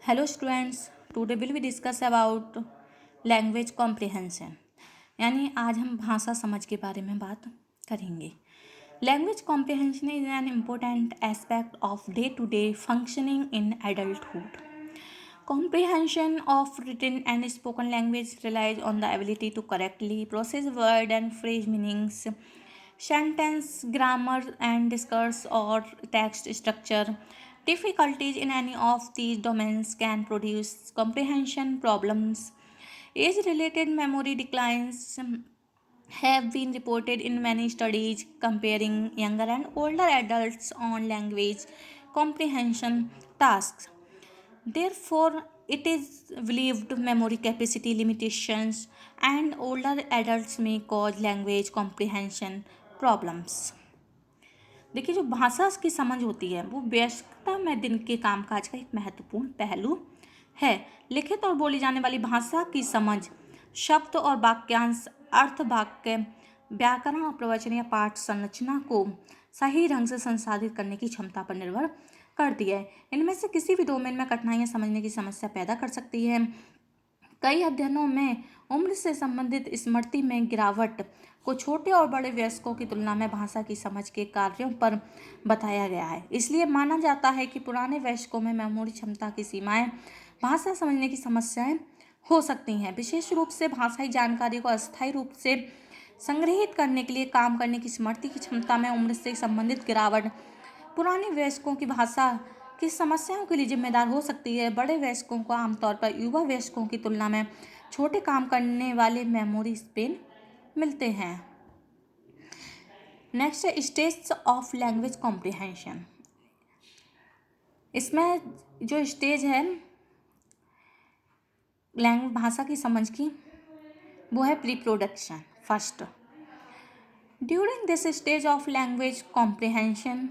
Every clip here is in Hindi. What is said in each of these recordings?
Hello students, today will we discuss about language comprehension. यानी आज हम भाषा समझ के बारे में बात करेंगे। Language comprehension is an important aspect of day to day functioning in adulthood. Comprehension of written and spoken language relies on the ability to correctly process word and phrase meanings, sentence grammar and discourse or text structure. Difficulties in any of these domains can produce comprehension problems. Age-related memory declines have been reported in many studies comparing younger and older adults on language comprehension tasks. Therefore, it is believed memory capacity limitations and older adults may cause language comprehension problems. देखिए, जो भाषा की समझ होती है वो व्यस्तता में दिन के कामकाज का एक महत्वपूर्ण पहलू है। लिखित और बोली जाने वाली भाषा की समझ शब्द और वाक्यांश, अर्थ, वाक्य व्याकरण और प्रवचन या पाठ संरचना को सही ढंग से संसाधित करने की क्षमता पर निर्भर करती है। इनमें से किसी भी डोमेन में कठिनाइयाँ समझने की समस्या पैदा कर सकती है। कई अध्ययनों में उम्र से संबंधित स्मृति में गिरावट को छोटे और बड़े वयस्कों की तुलना में भाषा की समझ के कार्यों पर बताया गया है। इसलिए माना जाता है कि पुराने वयस्कों में मेमोरी क्षमता की सीमाएं भाषा समझने की समस्याएं हो सकती हैं। विशेष रूप से भाषाई जानकारी को अस्थायी रूप से संग्रहित करने के लिए काम करने की स्मृति की क्षमता में उम्र से संबंधित गिरावट पुराने वयस्कों की भाषा की समस्याओं के लिए जिम्मेदार हो सकती है। बड़े वयस्कों को आमतौर पर युवा वयस्कों की तुलना में छोटे काम करने वाले मेमोरी स्पेन मिलते हैं। नेक्स्ट है स्टेज ऑफ लैंग्वेज कॉम्प्रिहेंशन। इसमें जो स्टेज है लैंग्वेज भाषा की समझ की वो है pre production first. During this stage of language comprehension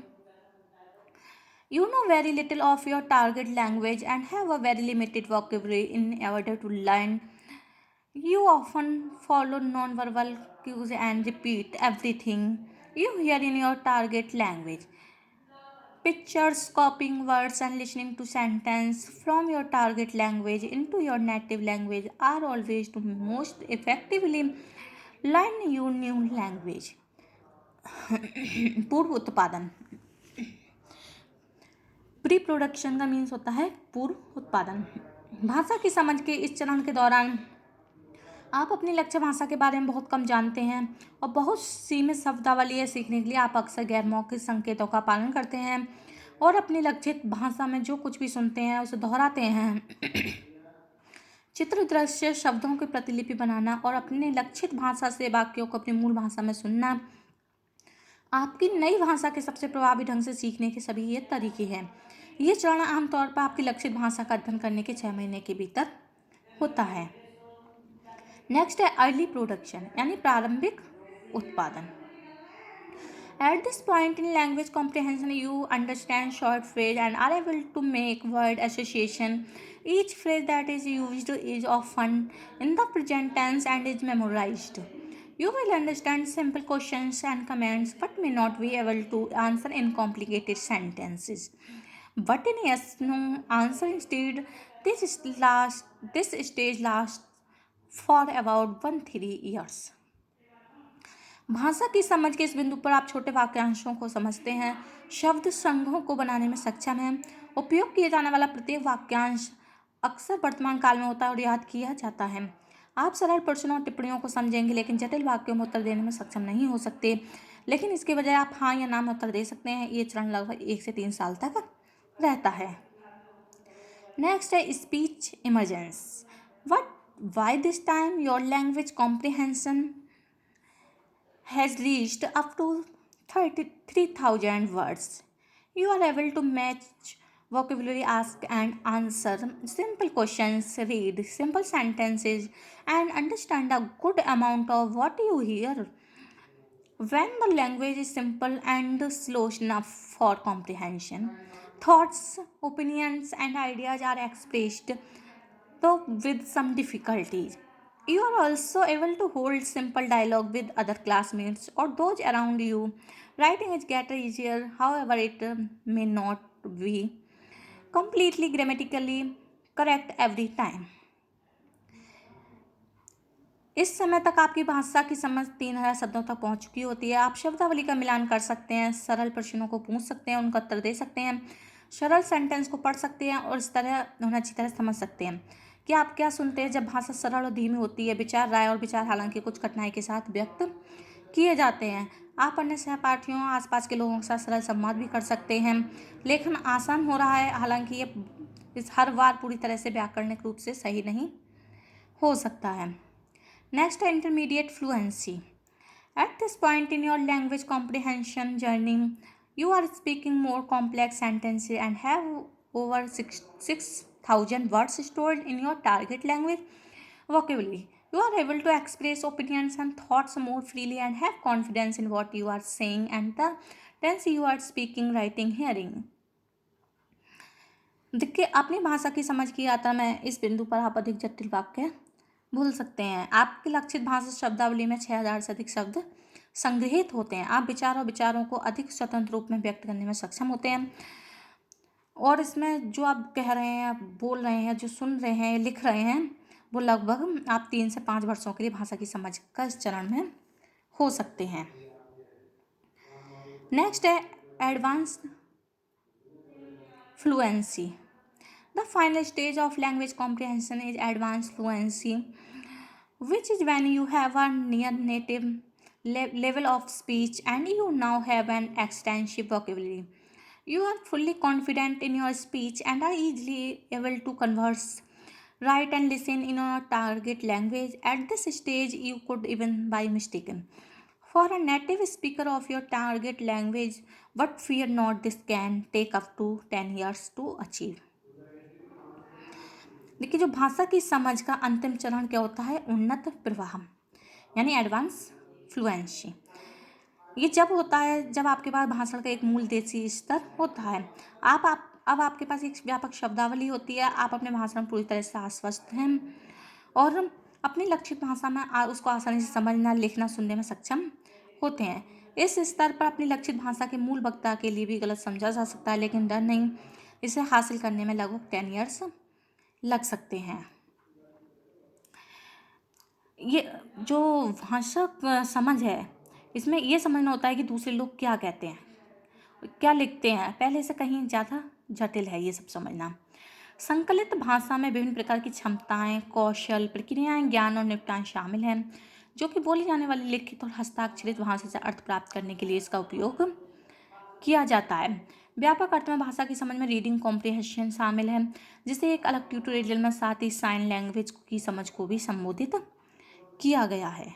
you know very little of your target language and have a very limited vocabulary in order to learn. You often follow non-verbal cues and repeat everything you hear in your target language. Pictures, copying words and listening to sentences from your target language into your native language are always to most effectively learn your new language. पूर्व उत्पादन. प्री प्रोडक्शन का मीन्स होता है पूर्व उत्पादन. भाषा की समझ के इस चरण के दौरान आप अपनी लक्ष्य भाषा के बारे में बहुत कम जानते हैं और बहुत सीमित शब्दावली है सीखने के लिए आप अक्सर गैर मौखिक संकेतों का पालन करते हैं और अपनी लक्षित भाषा में जो कुछ भी सुनते हैं उसे दोहराते हैं. चित्र, दृश्य, शब्दों की प्रतिलिपि बनाना और अपने लक्षित भाषा से वाक्यों को अपनी मूल भाषा में सुनना आपकी नई भाषा के सबसे प्रभावी ढंग से सीखने के सभी ये तरीके हैं. ये चरण आमतौर पर आपकी लक्षित भाषा का अध्ययन करने के 6 महीने के भीतर होता है. नेक्स्ट है अर्ली प्रोडक्शन यानी प्रारंभिक उत्पादन. At this point in language comprehension, you understand short phrase and are able to make word association. Each phrase that is used is often in the present tense and is memorized. You will understand simple questions and commands but may not be able to answer in complicated sentences. But in yes/no answer instead, this stage lasts for about 1-3 years. भाषा की समझ के इस बिंदु पर आप छोटे वाक्यांशों को समझते हैं, शब्द संघों को बनाने में सक्षम हैं. उपयोग किए जाने वाला प्रत्येक वाक्यांश अक्सर वर्तमान काल में होता है और याद किया जाता है. आप सरल प्रश्नों और टिप्पणियों को समझेंगे लेकिन जटिल वाक्यों में उत्तर देने में सक्षम नहीं हो सकते. लेकिन इसके बजाय आप हाँ या ना में उत्तर दे सकते हैं. ये चरण लगभग 1 से 3 साल तक रहता है. नेक्स्ट है speech emergence. Why this time your language comprehension has reached up to 33,000 words. You are able to match vocabulary, ask and answer simple questions, read simple sentences, and understand a good amount of what you hear. When the language is simple and slow enough for comprehension, thoughts, opinions, and ideas are expressed, though with some difficulties. You are also able to hold simple dialogue with other classmates or those around you. Writing is getting easier, however, it may not be completely grammatically correct every time. इस समय तक आपकी भाषा की समझ 3000 शब्दों तक पहुंच चुकी होती है। आप शब्दावली का मिलान कर सकते हैं, सरल प्रश्नों को पूछ सकते हैं, उनका उत्तर दे सकते हैं, सरल सेंटेंस को पढ़ सकते हैं और इस तरह उन्हें अच्छी तरह समझ सकते हैं कि आप क्या सुनते हैं। जब भाषा सरल और धीमी होती है, विचार, राय और विचार हालांकि कुछ कठिनाई के साथ व्यक्त किए जाते हैं। आप अन्य सहपाठियों, आसपास के लोगों के साथ सरल संवाद भी कर सकते हैं। लेखन आसान हो रहा है, हालांकि ये इस हर बार पूरी तरह से व्याकरणिक रूप से सही नहीं हो सकता है। Next, intermediate fluency. At this point in your language comprehension journey, you are speaking more complex sentences and have over 6,000 words stored in your target language vocabulary. You are able to express opinions and thoughts more freely and have confidence in what you are saying and the tense you are speaking, writing, hearing. देखिए, अपनी भाषा की समझ की यात्रा में इस बिंदु पर आप अधिक जटिल वाक्य भूल सकते हैं। आपकी लक्षित भाषा शब्दावली में 6000 से अधिक शब्द संग्रहित होते हैं। आप विचार और विचारों को अधिक स्वतंत्र रूप में व्यक्त करने में सक्षम होते हैं और इसमें जो आप कह रहे हैं, बोल रहे हैं, जो सुन रहे हैं, लिख रहे हैं, वो लगभग आप 3 से 5 वर्षों के लिए भाषा की समझ का इस चरण में हो सकते हैं। नेक्स्ट है advanced fluency. The final stage of language comprehension is advanced fluency, which is when you have a near native level of speech and you now have an extensive vocabulary. You are fully confident in your speech and are easily able to converse, write, and listen in your target language. At this stage, you could even be mistaken for a native speaker of your target language, but fear not, this can take up to 10 years to achieve. देखिए, जो भाषा की समझ का अंतिम चरण क्या होता है, उन्नत प्रवाह यानी एडवांस फ्लुएंसी। ये जब होता है जब आपके पास भाषण का एक मूल देशी स्तर होता है। अब आपके पास एक व्यापक शब्दावली होती है। आप अपने भाषण में पूरी तरह से आश्वस्त हैं और अपनी लक्षित भाषा में उसको आसानी से समझना, लिखना, सुनने में सक्षम होते हैं। इस स्तर पर अपनी लक्षित भाषा के मूल वक्ता के लिए भी गलत समझा जा सकता है, लेकिन डर नहीं, इसे हासिल करने में लगभग 10 ईयर्स लग सकते हैं। ये जो भाषा समझ है, इसमें ये समझना होता है कि दूसरे लोग क्या कहते हैं, क्या लिखते हैं, पहले से कहीं ज़्यादा जटिल है ये सब समझना। संकलित भाषा में विभिन्न प्रकार की क्षमताएं, कौशल, प्रक्रियाएं, ज्ञान और निपुणताएं शामिल हैं, जो कि बोली जाने वाली लिखित और हस्ताक्षरित भाषा से अर्थ प्राप्त करने के लिए इसका उपयोग किया जाता है। व्यापक अर्थ में भाषा की समझ में रीडिंग कॉम्प्रिहेंशन शामिल है, जिसे एक अलग ट्यूटोरियल में साथ ही साइन लैंग्वेज की समझ को भी संबोधित किया गया है।